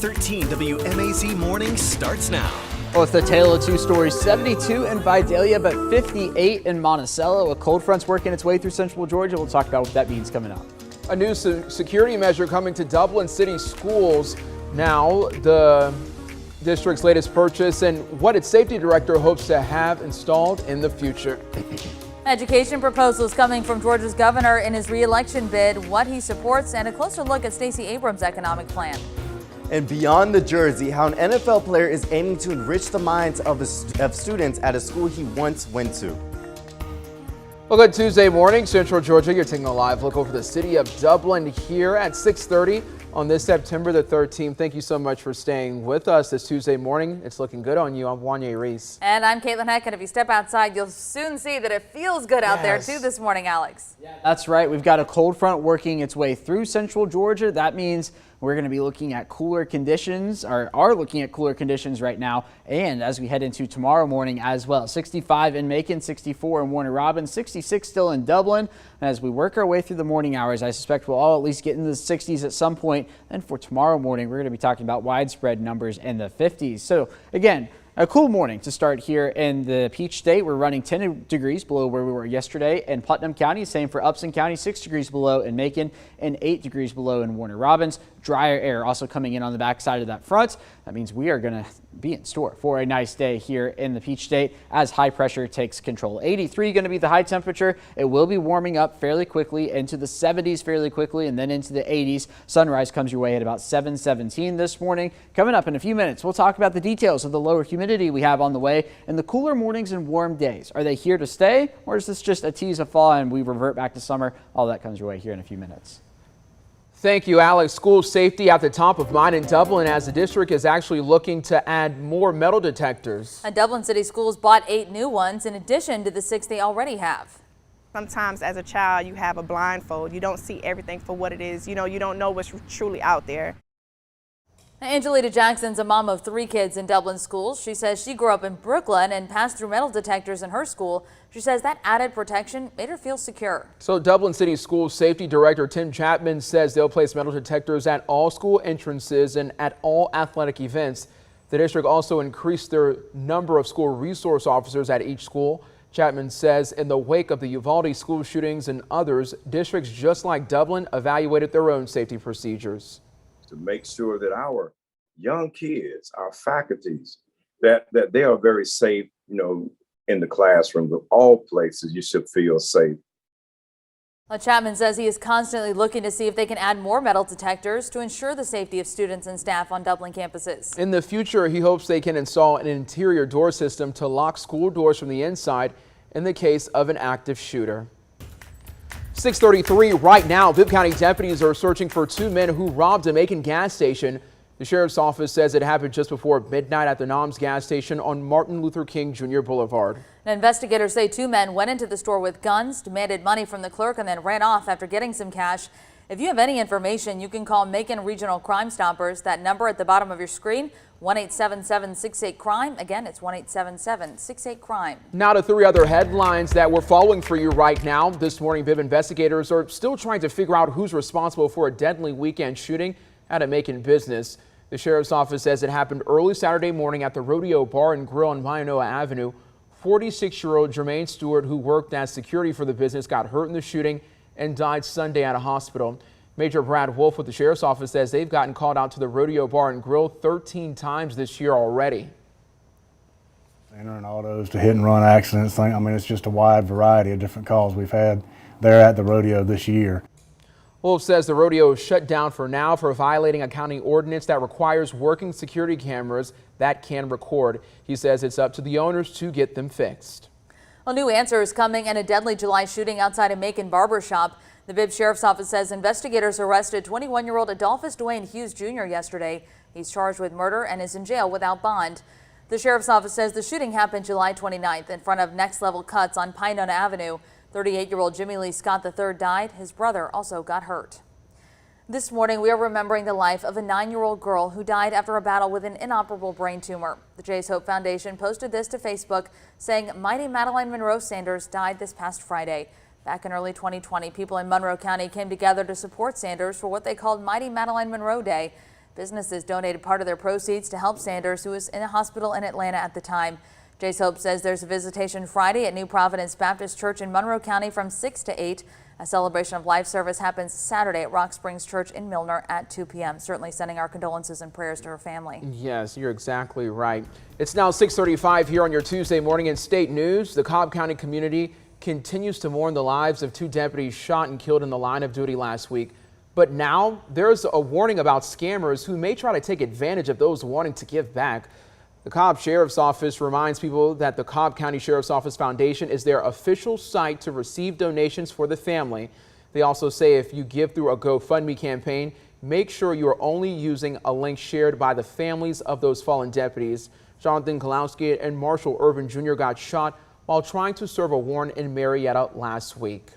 13 WMAZ Morning starts now. Well, it's the tale of two stories, 72 in Vidalia, but 58 in Monticello. A cold front's working its way through central Georgia. We'll talk about what that means coming up. A new security measure coming to Dublin City schools now, the district's latest purchase, and what its safety director hopes to have installed in the future. Education proposals coming from Georgia's governor in his re-election bid, what he supports, and a closer look at Stacey Abrams' economic plan. And beyond the jersey, how an NFL player is aiming to enrich the minds of students at a school he once went to. Well, good Tuesday morning, Central Georgia. You're taking a live look over the city of Dublin here at 6:30 on this September the 13th. Thank you so much for staying with us this Tuesday morning. It's looking good on you. I'm Wanya Reese. And I'm Caitlin Heck, and if you step outside, you'll soon see that it feels good out there too this morning, Alex. Yeah, that's right. We've got a cold front working its way through central Georgia. That means we're going to be looking at cooler conditions, or are looking at cooler conditions right now, and as we head into tomorrow morning as well. 65 in Macon, 64 in Warner Robins, 66 still in Dublin. And as we work our way through the morning hours, I suspect we'll all at least get into the 60s at some point. And for tomorrow morning, we're going to be talking about widespread numbers in the 50s. So again, a cool morning to start here in the Peach State. We're running 10 degrees below where we were yesterday in Putnam County. Same for Upson County, 6 degrees below in Macon and 8 degrees below in Warner Robins. Drier air also coming in on the backside of that front. That means we are going to be in store for a nice day here in the Peach State as high pressure takes control. 83 going to be the high temperature. It will be warming up fairly quickly into the 70s fairly quickly and then into the 80s. Sunrise comes your way at about 7:17 this morning. Coming up in a few minutes, we'll talk about the details of the lower humidity we have on the way and the cooler mornings and warm days. Are they here to stay, or is this just a tease of fall and we revert back to summer? All that comes your way here in a few minutes. Thank you, Alex. School safety at the top of mind in Dublin as the district is actually looking to add more metal detectors. And Dublin City Schools bought 8 new ones in addition to the 6 they already have. Sometimes as a child you have a blindfold. You don't see everything for what it is. You don't know what's truly out there. Angelita Jackson's a mom of 3 kids in Dublin schools. She says she grew up in Brooklyn and passed through metal detectors in her school. She says that added protection made her feel secure. So Dublin City School Safety Director Tim Chapman says they'll place metal detectors at all school entrances and at all athletic events. The district also increased their number of school resource officers at each school. Chapman says in the wake of the Uvalde school shootings and others, districts just like Dublin evaluated their own safety procedures. To make sure that our young kids, our faculties, that they are very safe, in the classroom. Of all places, you should feel safe. Well, Chapman says he is constantly looking to see if they can add more metal detectors to ensure the safety of students and staff on Dublin campuses. In the future, he hopes they can install an interior door system to lock school doors from the inside in the case of an active shooter. 6:33 right now, Bibb County deputies are searching for 2 men who robbed a Macon gas station. The sheriff's office says it happened just before midnight at the NOMS gas station on Martin Luther King Jr. Boulevard. And investigators say 2 men went into the store with guns, demanded money from the clerk, and then ran off after getting some cash. If you have any information, you can call Macon Regional Crime Stoppers. That number at the bottom of your screen, 1-877-68-CRIME. Again, it's 1-877-68-CRIME. Now to 3 other headlines that we're following for you right now. This morning, Bibb investigators are still trying to figure out who's responsible for a deadly weekend shooting at a Macon business. The sheriff's office says it happened early Saturday morning at the Rodeo Bar and Grill on Maianoa Avenue. 46-year-old Jermaine Stewart, who worked as security for the business, got hurt in the shooting and died Sunday at a hospital. Major Brad Wolf with the sheriff's office says they've gotten called out to the Rodeo Bar and Grill 13 times this year already. Entering autos to hit and run accidents. It's just a wide variety of different calls we've had there at the rodeo this year. Wolf says the rodeo is shut down for now for violating a county ordinance that requires working security cameras that can record. He says it's up to the owners to get them fixed. A new answer is coming in a deadly July shooting outside a Macon barber shop. The Bibb Sheriff's Office says investigators arrested 21-year-old Adolphus Dwayne Hughes Jr. yesterday. He's charged with murder and is in jail without bond. The Sheriff's Office says the shooting happened July 29th in front of Next Level Cuts on Pinona Avenue. 38-year-old Jimmy Lee Scott III died. His brother also got hurt. This morning, we are remembering the life of a 9-year-old girl who died after a battle with an inoperable brain tumor. The Jay's Hope Foundation posted this to Facebook, saying Mighty Madeline Monroe Sanders died this past Friday. Back in early 2020, people in Monroe County came together to support Sanders for what they called Mighty Madeline Monroe Day. Businesses donated part of their proceeds to help Sanders, who was in a hospital in Atlanta at the time. Jace Hope says there's a visitation Friday at New Providence Baptist Church in Monroe County from 6 to 8. A celebration of life service happens Saturday at Rock Springs Church in Milner at 2 p.m. Certainly sending our condolences and prayers to her family. Yes, you're exactly right. It's now 6:35 here on your Tuesday morning in state news. The Cobb County community continues to mourn the lives of 2 deputies shot and killed in the line of duty last week. But now there's a warning about scammers who may try to take advantage of those wanting to give back. The Cobb Sheriff's Office reminds people that the Cobb County Sheriff's Office Foundation is their official site to receive donations for the family. They also say if you give through a GoFundMe campaign, make sure you are only using a link shared by the families of those fallen deputies. Jonathan Kalowski and Marshall Irvin Jr. got shot while trying to serve a warrant in Marietta last week.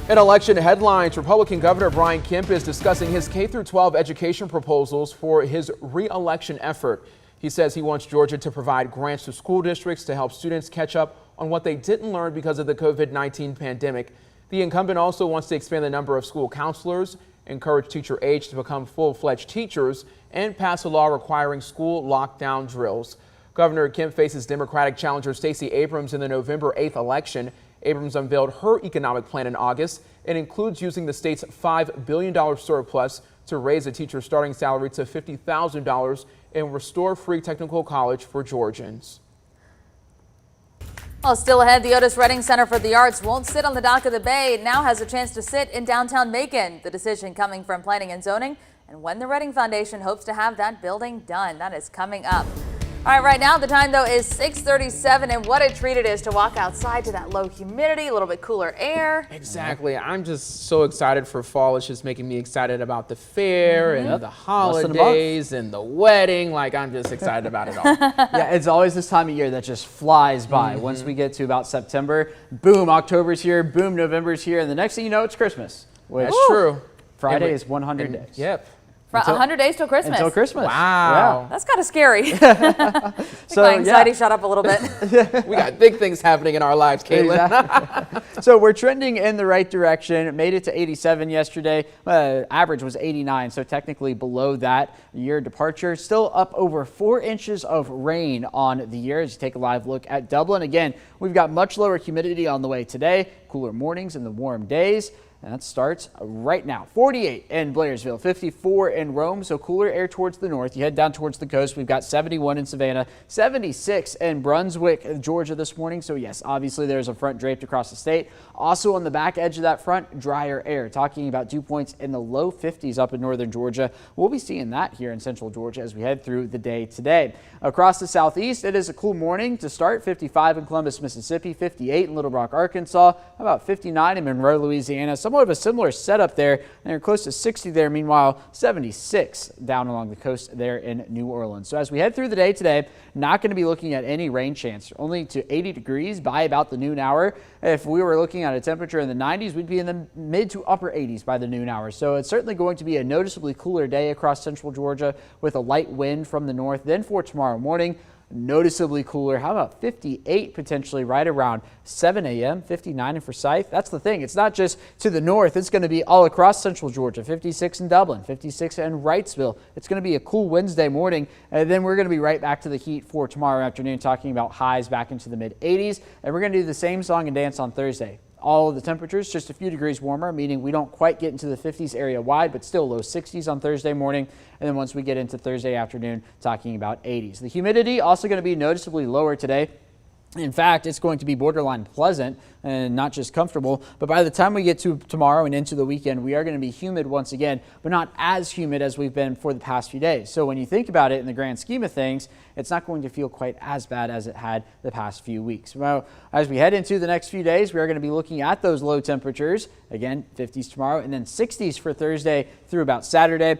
In election headlines, Republican Governor Brian Kemp is discussing his K-12 education proposals for his re-election effort. He says he wants Georgia to provide grants to school districts to help students catch up on what they didn't learn because of the COVID-19 pandemic. The incumbent also wants to expand the number of school counselors, encourage teacher aides to become full-fledged teachers, and pass a law requiring school lockdown drills. Governor Kemp faces Democratic challenger Stacey Abrams in the November 8th election. Abrams unveiled her economic plan in August. It includes using the state's $5 billion surplus to raise a teacher's starting salary to $50,000 and restore free technical college for Georgians. Well, still ahead, the Otis Redding Center for the Arts won't sit on the dock of the bay. It now has a chance to sit in downtown Macon. The decision coming from Planning and Zoning, and when the Redding Foundation hopes to have that building done. That is coming up. All right, right now the time though is 6:37, and what a treat it is to walk outside to that low humidity, a little bit cooler air. Exactly. I'm just so excited for fall. It's just making me excited about the fair and the holidays and the wedding. Like, I'm just excited about it all. Yeah, it's always this time of year that just flies by. Once we get to about September, boom, October's here, boom, November's here, and the next thing you know, it's Christmas. That's true. Friday is 100 days. Yep. 100 days till Christmas. Until Christmas. Wow. Yeah. That's kind of scary. So my anxiety shot up a little bit. We got big things happening in our lives, Caitlin. Exactly. So we're trending in the right direction. It made it to 87 yesterday. Average was 89, so technically below that year departure. Still up over 4 inches of rain on the year as you take a live look at Dublin. Again, we've got much lower humidity on the way today, cooler mornings and the warm days. And that starts right now. 48 in Blairsville, 54 in Rome, so cooler air towards the north. You head down towards the coast, we've got 71 in Savannah, 76 in Brunswick, Georgia this morning. So yes, obviously there's a front draped across the state. Also on the back edge of that front, drier air. Talking about dew points in the low 50s up in northern Georgia. We'll be seeing that here in central Georgia as we head through the day today. Across the southeast, it is a cool morning to start. 55 in Columbus, Mississippi, 58 in Little Rock, Arkansas, about 59 in Monroe, Louisiana. Somewhat of a similar setup there, and they're close to 60 there. Meanwhile, 76 down along the coast there in New Orleans. So as we head through the day today, not going to be looking at any rain chance, only to 80 degrees by about the noon hour. If we were looking at a temperature in the 90s, we'd be in the mid to upper 80s by the noon hour. So it's certainly going to be a noticeably cooler day across central Georgia with a light wind from the north. Then for tomorrow morning, noticeably cooler. How about 58 potentially right around 7 a.m., 59 in Forsyth. That's the thing. It's not just to the north. It's going to be all across central Georgia. 56 in Dublin, 56 in Wrightsville. It's going to be a cool Wednesday morning. And then we're going to be right back to the heat for tomorrow afternoon, talking about highs back into the mid 80s. And we're going to do the same song and dance on Thursday. All of the temperatures just a few degrees warmer, meaning we don't quite get into the 50s area wide, but still low 60s on Thursday morning. And then once we get into Thursday afternoon, talking about 80s. The humidity also going to be noticeably lower today. In fact, it's going to be borderline pleasant and not just comfortable. But by the time we get to tomorrow and into the weekend, we are going to be humid once again, but not as humid as we've been for the past few days. So when you think about it in the grand scheme of things, it's not going to feel quite as bad as it had the past few weeks. Well, as we head into the next few days, we are going to be looking at those low temperatures. Again, 50s tomorrow and then 60s for Thursday through about Saturday.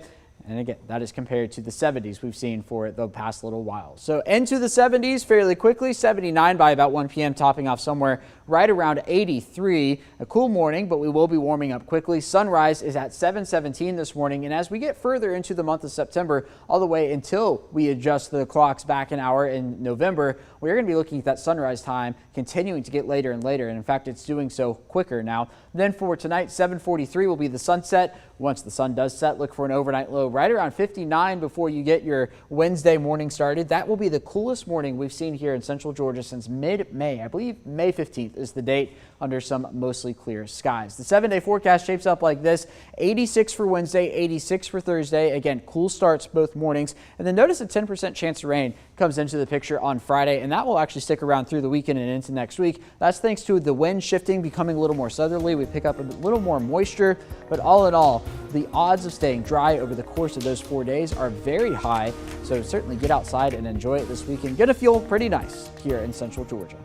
And again, that is compared to the 70s we've seen for the past little while. So into the 70s fairly quickly, 79 by about 1 p.m., topping off somewhere right around 83. A cool morning, but we will be warming up quickly. Sunrise is at 7:17 this morning. And as we get further into the month of September, all the way until we adjust the clocks back an hour in November, we're going to be looking at that sunrise time continuing to get later and later. And in fact, it's doing so quicker now. Then for tonight, 7:43 will be the sunset. Once the sun does set, look for an overnight low right around 59 before you get your Wednesday morning started. That will be the coolest morning we've seen here in Central Georgia since mid-May. I believe May 15th is the date under some mostly clear skies. The 7-day forecast shapes up like this: 86 for Wednesday, 86 for Thursday. Again, cool starts both mornings. And then notice a 10% chance of rain comes into the picture on Friday, and that will actually stick around through the weekend and into next week. That's thanks to the wind shifting, becoming a little more southerly. We pick up a little more moisture, but all in all, the odds of staying dry over the course of those 4 days are very high. So certainly get outside and enjoy it this weekend. Going to feel pretty nice here in Central Georgia.